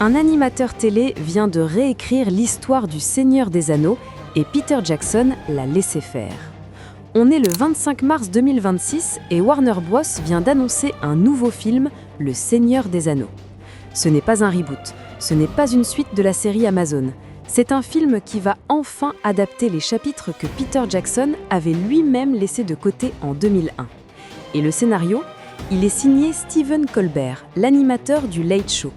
Un animateur télé vient de réécrire l'histoire du Seigneur des Anneaux et Peter Jackson l'a laissé faire. On est le 25 mars 2026 et Warner Bros vient d'annoncer un nouveau film, Le Seigneur des Anneaux. Ce n'est pas un reboot, ce n'est pas une suite de la série Amazon. C'est un film qui va enfin adapter les chapitres que Peter Jackson avait lui-même laissés de côté en 2001. Et le scénario, il est signé Stephen Colbert, l'animateur du Late Show.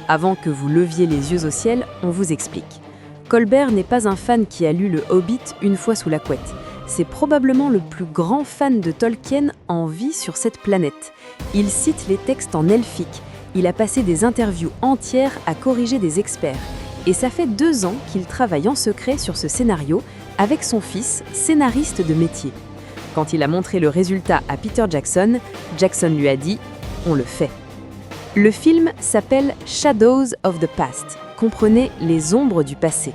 Avant que vous leviez les yeux au ciel, on vous explique. Colbert n'est pas un fan qui a lu Le Hobbit une fois sous la couette. C'est probablement le plus grand fan de Tolkien en vie sur cette planète. Il cite les textes en elfique. Il a passé des interviews entières à corriger des experts. Et ça fait 2 ans qu'il travaille en secret sur ce scénario avec son fils, scénariste de métier. Quand il a montré le résultat à Peter Jackson, Jackson lui a dit « On le fait ». Le film s'appelle Shadows of the Past, comprenez les ombres du passé.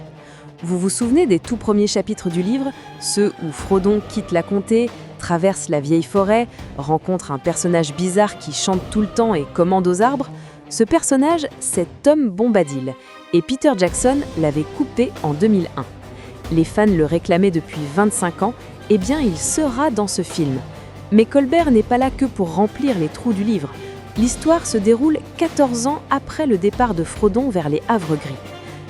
Vous vous souvenez des tout premiers chapitres du livre, ceux où Frodon quitte la comté, traverse la vieille forêt, rencontre un personnage bizarre qui chante tout le temps et commande aux arbres? Ce personnage, c'est Tom Bombadil, et Peter Jackson l'avait coupé en 2001. Les fans le réclamaient depuis 25 ans, eh bien il sera dans ce film. Mais Colbert n'est pas là que pour remplir les trous du livre. L'histoire se déroule 14 ans après le départ de Frodon vers les Havres Gris.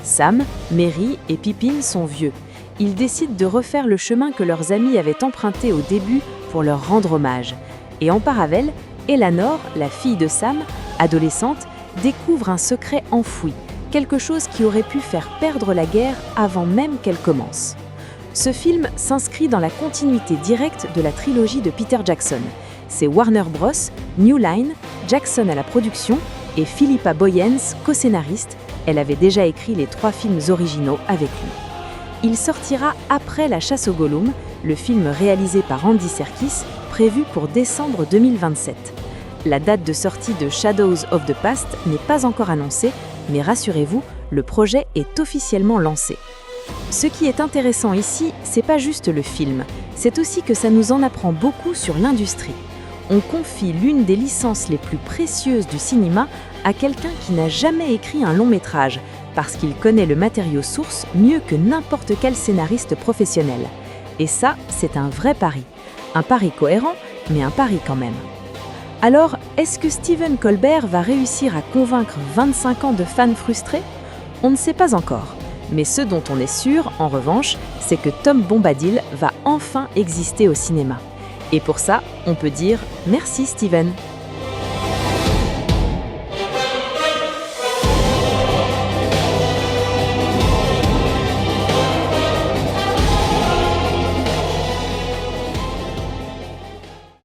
Sam, Merry et Pippin sont vieux. Ils décident de refaire le chemin que leurs amis avaient emprunté au début pour leur rendre hommage. Et en parallèle, Eleanor, la fille de Sam, adolescente, découvre un secret enfoui, quelque chose qui aurait pu faire perdre la guerre avant même qu'elle commence. Ce film s'inscrit dans la continuité directe de la trilogie de Peter Jackson. C'est Warner Bros, New Line, Jackson à la production et Philippa Boyens, co-scénariste. Elle avait déjà écrit les 3 films originaux avec lui. Il sortira après La Chasse au Gollum, le film réalisé par Andy Serkis, prévu pour décembre 2027. La date de sortie de Shadows of the Past n'est pas encore annoncée, mais rassurez-vous, le projet est officiellement lancé. Ce qui est intéressant ici, c'est pas juste le film, c'est aussi que ça nous en apprend beaucoup sur l'industrie. On confie l'une des licences les plus précieuses du cinéma à quelqu'un qui n'a jamais écrit un long métrage, parce qu'il connaît le matériau source mieux que n'importe quel scénariste professionnel. Et ça, c'est un vrai pari. Un pari cohérent, mais un pari quand même. Alors, est-ce que Stephen Colbert va réussir à convaincre 25 ans de fans frustrés? On ne sait pas encore. Mais ce dont on est sûr, en revanche, c'est que Tom Bombadil va enfin exister au cinéma. Et pour ça, on peut dire merci Steven.